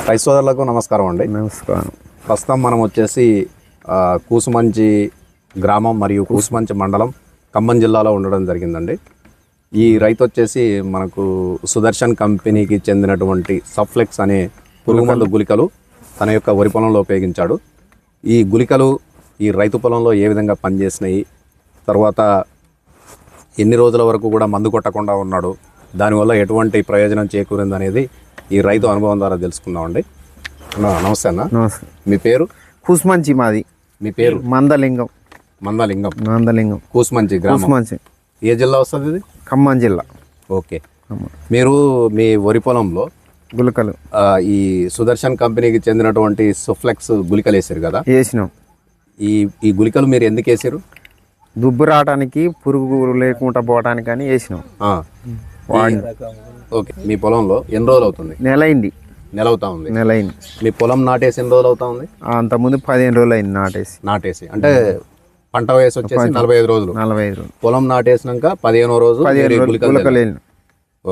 రైతు సోదరులకు నమస్కారం అండి. నమస్కారం. ప్రస్తుతం మనం వచ్చేసి కూసుమంచి గ్రామం మరియు కూసుమంచి మండలం ఖమ్మం జిల్లాలో ఉండడం జరిగిందండి. ఈ రైతు వచ్చేసి మనకు సుదర్శన్ కంపెనీకి చెందినటువంటి సఫ్లెక్స్ అనే పురుగుమందు గుళికలు తన యొక్క వరి పొలంలో ఉపయోగించాడు. ఈ గుళికలు ఈ రైతు పొలంలో ఏ విధంగా పనిచేసినాయి, తర్వాత ఎన్ని రోజుల వరకు కూడా మందు కొట్టకుండా ఉన్నాడు, దానివల్ల ఎటువంటి ప్రయోజనం చేకూరింది అనేది ఈ రైతు అనుభవం ద్వారా తెలుసుకుందామండి. నమస్తే అన్న. నమస్తే. మీ పేరు? కూసుమంచి. మాది. మీ పేరు? మందలింగం. మందలింగం. కూసుమంచి గ్రామం. కూసుమంచి ఏ జిల్లా వస్తుంది ఇది? ఖమ్మం జిల్లా. ఓకే. మీరు మీ వరి పొలంలో గుళికలు ఈ సుదర్శన్ కంపెనీకి చెందినటువంటి సుఫ్లెక్స్ గుళికలు వేసారు కదా? వేసినాం. ఈ గుళికలు మీరు ఎందుకు వేసారు? దుబ్బు రావడానికి, పురుగు లేకుండా పోవడానికి అని వేసినాం. ఓకే. మీ పొలంలో ఎన్ని రోజులు అవుతుంది? నెల అయింది. నెల అవుతా ఉంది. నెల అయింది. మీ పొలం నాటేసి ఎన్ని రోజులు అవుతా ఉంది? అంతకుముందు 15 రోజులు అయింది నాటేసి. అంటే పంట వయసు వచ్చేసి 45 రోజులు. 45 రోజులు. పొలం నాటేసినాక 15వ రోజు గుళికలు.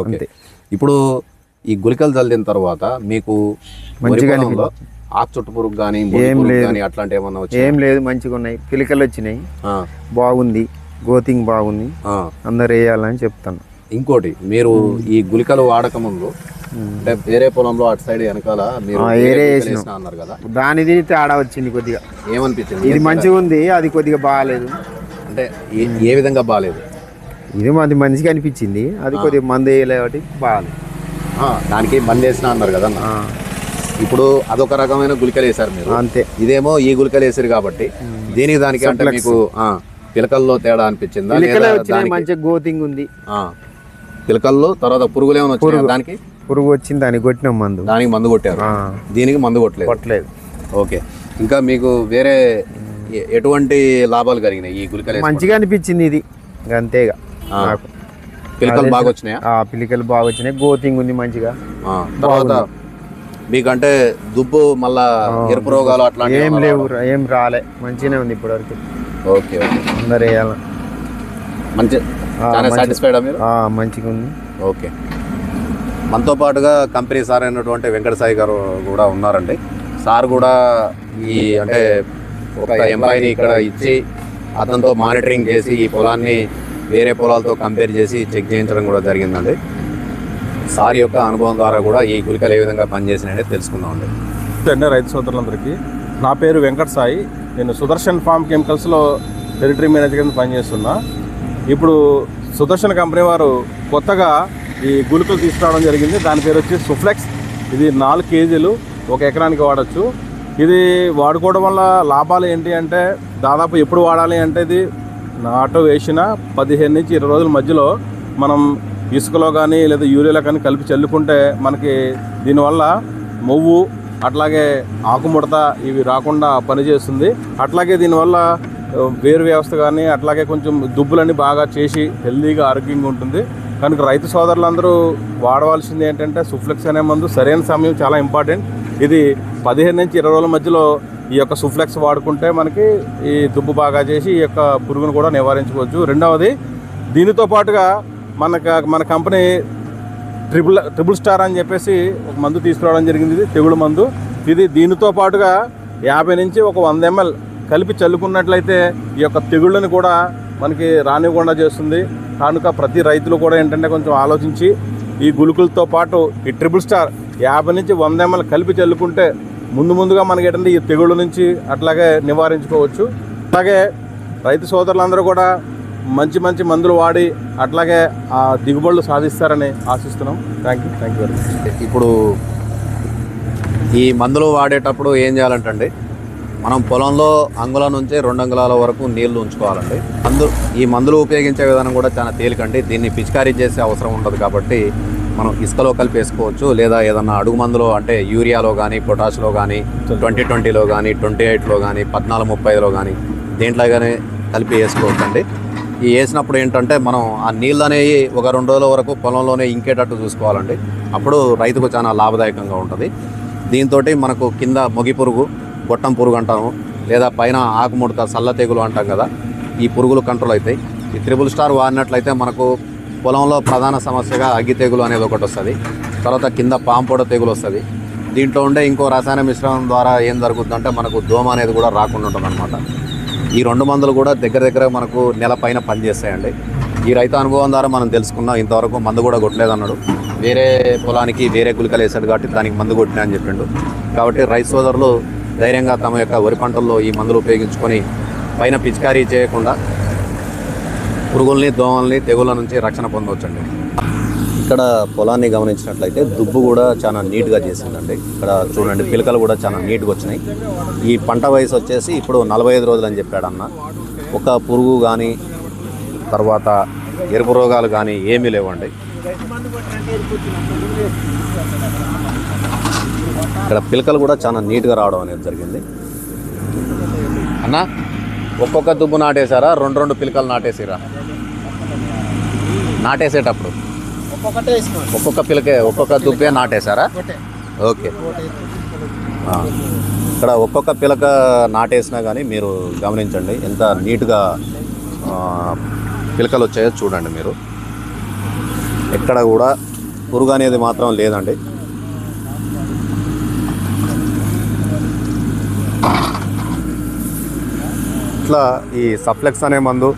ఓకే. ఇప్పుడు ఈ గుళికలు చల్లిన తర్వాత మీకు మంచిగా ఆకు చుట్టు పురుగు కానీ అట్లాంటి ఏమన్నా వచ్చి? ఏం లేదు, మంచిగా ఉన్నాయి. పిలికలు వచ్చినాయి. బాగుంది, గోతింగ్ బాగుంది. అందరు వేయాలని చెప్తాను. ఇంకోటి, మీరు ఈ గుళికలు వాడక ముందు అంటే వేరే పొలంలో అటు సైడ్ వెనకాల మీరు అన్నారు కదా, దానిది తేడా వచ్చింది కొద్దిగా. ఏమనిపించింది? ఇది మంచిగా ఉంది, అది కొద్దిగా బాగాలేదు. అంటే ఏ విధంగా బాగాలేదు? ఇది అది మంచిగా అనిపించింది, అది కొద్దిగా మందు వేయలేబట్టి బాగాలేదు. దానికి మందు వేసిన అన్నారు కదా. ఇప్పుడు అదొక రకమైన గుళికలు వేసారు మీరు, అంతే. ఇదేమో ఈ గుళికలు వేసారు కాబట్టి దీనికి దానికి అంటే మీకు పిలకల్లో తేడా అనిపించిందా? మంచిగా గోతింగ్ ఉంది పిలకల్లో. తర్వాత పురుగులు ఏమైనా వచ్చాయి? దానికి పురుగు వచ్చింది, దానికి కొట్టినాం మందు. దానికి మందు కొట్టారు, దీనికి మందు కొట్టలేదు. ఓకే. ఇంకా మీకు వేరే ఎటువంటి లాభాలు కలిగినాయి ఈ గుళికలు? మంచిగా అనిపించింది ఇది, అంతేగా. పిలకలు బాగా వచ్చినాయా? పిలికలు బాగా వచ్చినాయి, గోతింగ్ ఉంది మంచిగా. తర్వాత మీకంటే దుబ్బు మళ్ళా ఎరుపు రోగాలు అట్లాంటి ఏం లేవు, ఏం రాలే, మంచిగానే ఉంది ఇప్పటివరకు. ఓకే. అందరు వేయాలి. సాటిస్ఫైడా మీరు? మంచిగా ఉంది. ఓకే. మనతో పాటుగా కంపెనీ సార్ అయినటువంటి వెంకట సాయి గారు కూడా ఉన్నారండి. సార్ కూడా ఈ అంటే ఒక ఎంప్లాయీని ఇక్కడ ఇచ్చి అతనితో మానిటరింగ్ చేసి ఈ పొలాన్ని వేరే పొలాలతో కంపేర్ చేసి చెక్ చేయించడం కూడా జరిగిందండి. సార్ యొక్క అనుభవం ద్వారా కూడా ఈ గుళికలు ఏ విధంగా పనిచేసినాయని తెలుసుకుందామండి. రైతు సోదరులందరికీ నా పేరు వెంకట సాయి. నేను సుదర్శన్ ఫార్మ్ కెమికల్స్లో టెరిటరీ మేనేజర్ కింద పనిచేస్తున్నా. ఇప్పుడు సుదర్శన్ కంపెనీ వారు కొత్తగా ఈ గుళికలు తీసుకురావడం జరిగింది. దాని పేరు వచ్చి సుఫ్లెక్స్. ఇది 4 కేజీలు 1 ఎకరానికి వాడచ్చు. ఇది వాడుకోవడం వల్ల లాభాలు ఏంటి అంటే, దాదాపు ఎప్పుడు వాడాలి అంటే, ఇది నాటు వేసిన 15 నుంచి 20 రోజుల మధ్యలో మనం ఇసుకలో కానీ లేదా యూరియాలో కానీ కలిపి చల్లుకుంటే మనకి దీనివల్ల మొవ్వు అట్లాగే ఆకుముడత ఇవి రాకుండా పనిచేస్తుంది. అట్లాగే దీనివల్ల వేరు వ్యవస్థ కానీ అట్లాగే కొంచెం దుబ్బులన్నీ బాగా చేసి హెల్దీగా ఆరోగ్యంగా ఉంటుంది. కనుక రైతు సోదరులందరూ వాడవలసింది ఏంటంటే సుఫ్లెక్స్ అనే మందు సరైన సమయం చాలా ఇంపార్టెంట్. ఇది 15 నుంచి 20 రోజుల మధ్యలో ఈ యొక్క సుఫ్లెక్స్ వాడుకుంటే మనకి ఈ దుబ్బు బాగా చేసి ఈ యొక్క పురుగును కూడా నివారించుకోవచ్చు. రెండవది, దీనితో పాటుగా మన కంపెనీ ట్రిపుల్ స్టార్ అని చెప్పేసి ఒక మందు తీసుకురావడం జరిగింది. ఇది తెగుడు మందు. ఇది దీనితో పాటుగా 50 నుంచి 100 ml కలిపి చల్లుకున్నట్లయితే ఈ యొక్క తెగుళ్ళని కూడా మనకి రానివ్వకుండా చేస్తుంది. కనుక ప్రతి రైతులు కూడా ఏంటంటే కొంచెం ఆలోచించి ఈ గుళికలతో పాటు ఈ ట్రిపుల్ స్టార్ 50 నుంచి 100 ml కలిపి చల్లుకుంటే ముందుగా మనకి ఏంటంటే ఈ తెగుళ్ళ నుంచి అట్లాగే నివారించుకోవచ్చు. అలాగే రైతు సోదరులందరూ కూడా మంచి మందులు వాడి అట్లాగే ఆ దిగుబడులు సాధిస్తారని ఆశిస్తున్నాం. Thank you very much. ఇప్పుడు ఈ మందులు వాడేటప్పుడు ఏం చేయాలంటే, మనం పొలంలో అంగుళం నుంచి 2 అంగుళాల వరకు నీళ్లు ఉంచుకోవాలండి. ఈ మందులు ఉపయోగించే విధానం కూడా చాలా తేలికండి. దీన్ని పిచికారీ చేసే అవసరం ఉండదు కాబట్టి మనం ఇసుకలో కలిపి వేసుకోవచ్చు, లేదా ఏదన్నా అడుగు మందులో అంటే యూరియాలో కానీ పొటాష్లో కానీ 20-20లో కానీ 28లో కానీ 14-35లో కానీ దేంట్లో కానీ కలిపి వేసుకోవచ్చండి. ఈ వేసినప్పుడు ఏంటంటే మనం ఆ నీళ్ళు అనేవి 1-2 రోజుల వరకు పొలంలోనే ఇంకేటట్టు చూసుకోవాలండి. అప్పుడు రైతుకు చాలా లాభదాయకంగా ఉంటుంది. దీంతో మనకు కింద మొగి పురుగు, గొట్టం పురుగు అంటాము, లేదా పైన ఆకుముడత, సల్ల తెగులు అంటాం కదా, ఈ పురుగులు కంట్రోల్ అవుతాయి. ఈ ట్రిపుల్ స్టార్ వాడినట్లయితే మనకు పొలంలో ప్రధాన సమస్యగా అగ్గి తెగులు అనేది ఒకటి వస్తుంది. తర్వాత కింద పాంపొడ తెగులు వస్తుంది. దీంట్లో ఉండే ఇంకో రసాయన మిశ్రమం ద్వారా ఏం జరుగుతుందంటే మనకు దోమ అనేది కూడా రాకుండా ఉంటుంది అనమాట. ఈ 2 మందులు కూడా దగ్గర మనకు నెల పైన పనిచేస్తాయండి. ఈ రైతు అనుభవం ద్వారా మనం తెలుసుకున్నాం. ఇంతవరకు మందు కూడా కొట్టలేదన్నాడు. వేరే పొలానికి వేరే గుళికలు వేసాడు కాబట్టి దానికి మందు కొట్టినా అని చెప్పిండు. కాబట్టి రైతు సోదరులు ధైర్యంగా తమ యొక్క వరి పంటల్లో ఈ మందులు ఉపయోగించుకొని పైన పిచికారీ చేయకుండా పురుగుల్ని, దోమల్ని, తెగుళ్ళ నుంచి రక్షణ పొందవచ్చండి. ఇక్కడ పొలాన్ని గమనించినట్లయితే దుబ్బు కూడా చాలా నీట్గా చేసిందండి. ఇక్కడ చూడండి, పిలకలు కూడా చాలా నీట్గా వచ్చినాయి. ఈ పంట వయసు వచ్చేసి ఇప్పుడు 45 రోజులు అని చెప్పాడు అన్న. ఒక పురుగు కానీ తర్వాత ఎరుపు రోగాలు కానీ ఏమీ లేవండి. ఇక్కడ పిలకలు కూడా చాలా నీట్గా రావడం అనేది జరిగింది. అన్న, ఒక్కొక్క దుబ్బు నాటేశారా? 2 పిలకలు నాటేసిరా? నాటేసేటప్పుడు ఒక్కొక్క పిలకే ఒక్కొక్క దుబ్బే నాటేశారా? ఓకే. ఇక్కడ ఒక్కొక్క పిలక నాటేసినా కానీ మీరు గమనించండి ఎంత నీట్గా పిలకలు వచ్చాయో చూడండి. మీరు ఎక్కడ కూడా పురుగు అనేది మాత్రం లేదండి. ఇట్లా ఈ సఫ్లెక్స్ అనే మందు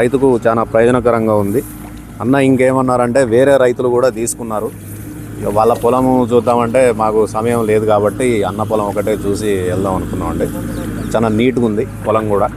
రైతుకు చాలా ప్రయోజనకరంగా ఉంది. అన్న ఇంకేమన్నారంటే వేరే రైతులు కూడా తీసుకున్నారు. ఇక వాళ్ళ పొలము చూద్దామంటే మాకు సమయం లేదు కాబట్టి అన్న పొలం ఒకటే చూసి వెళ్దాం అనుకున్నామండి. చాలా నీట్గా ఉంది పొలం కూడా.